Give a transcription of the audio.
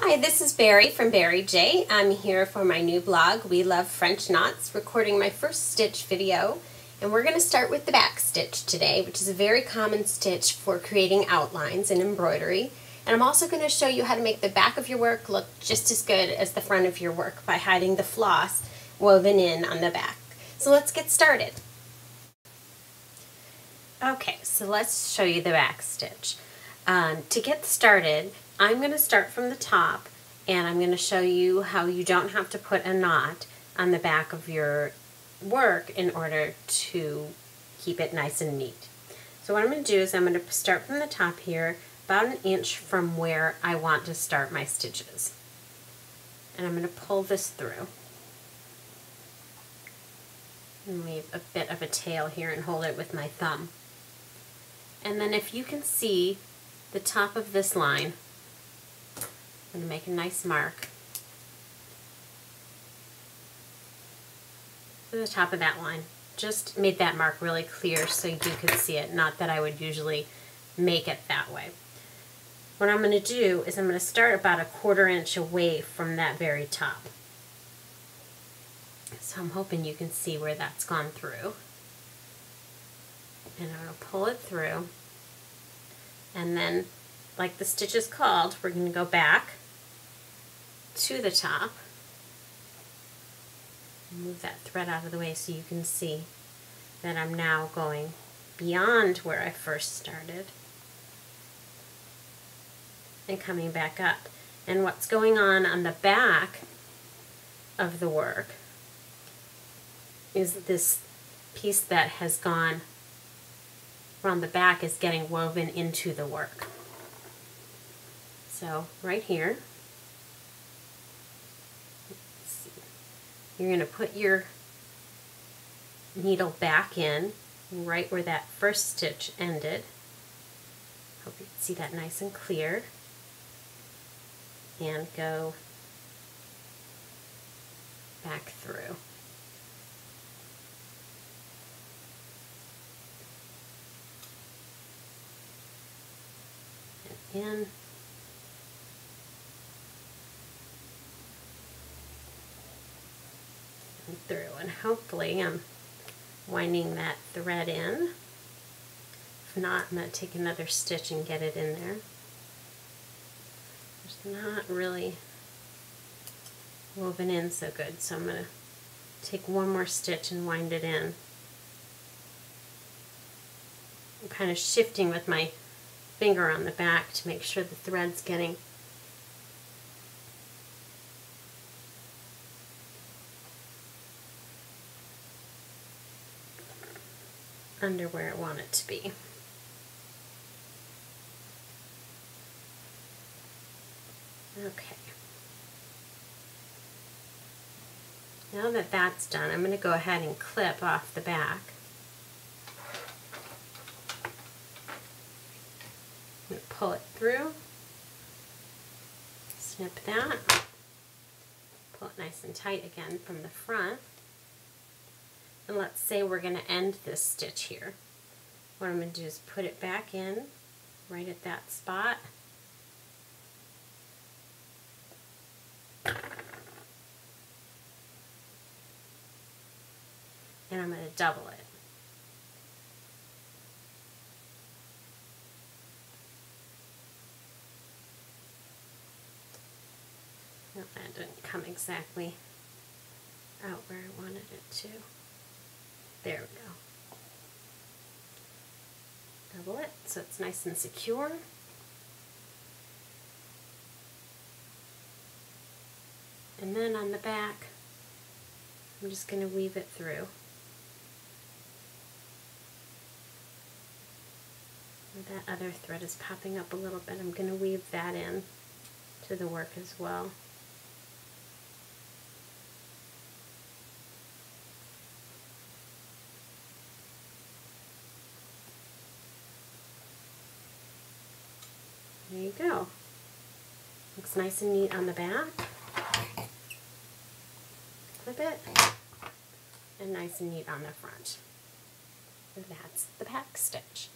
Hi, this is Bari from Bari J. I'm here for my new blog, We Love French Knots, recording my first stitch video. And we're going to start with the back stitch today, which is a very common stitch for creating outlines in embroidery. And I'm also going to show you how to make the back of your work look just as good as the front of your work by hiding the floss woven in on the back. So let's get started. Okay, so let's show you the back stitch. To get started, I'm going to start from the top, and I'm going to show you how you don't have to put a knot on the back of your work in order to keep it nice and neat. So what I'm going to do is I'm going to start from the top here, about an inch from where I want to start my stitches. And I'm going to pull this through. And leave a bit of a tail here and hold it with my thumb. And then if you can see the top of this line, I'm going to make a nice mark to the top of that line. Just made that mark really clear so you could see it, not that I would usually make it that way. What I'm going to do is I'm going to start about a 1/4 inch away from that very top. So I'm hoping you can see where that's gone through. And I'm going to pull it through. And then, like the stitch is called, we're going to go back to the top. Move that thread out of the way so you can see that I'm now going beyond where I first started and coming back up. And what's going on the back of the work is this piece that has gone around the back is getting woven into the work. So right here, let's see, you're going to put your needle back in right where that first stitch ended. Hope you can see that nice and clear. And go back through. And in. And through. And hopefully I'm winding that thread in. If not, I'm going to take another stitch and get it in there. It's not really woven in so good, so I'm going to take one more stitch and wind it in. I'm kind of shifting with my finger on the back to make sure the thread's getting under where I want it to be. Okay. Now that that's done, I'm going to go ahead and clip off the back. I'm going to pull it through, snip that, pull it nice and tight again from the front. And let's say we're going to end this stitch here. What I'm going to do is put it back in right at that spot. And I'm going to double it. No, that didn't come exactly out where I wanted it to. There we go. Double it so it's nice and secure. And then on the back, I'm just going to weave it through. Where that other thread is popping up a little bit, I'm going to weave that in to the work as well. There you go. Looks nice and neat on the back. Clip it, and nice and neat on the front. That's the back stitch.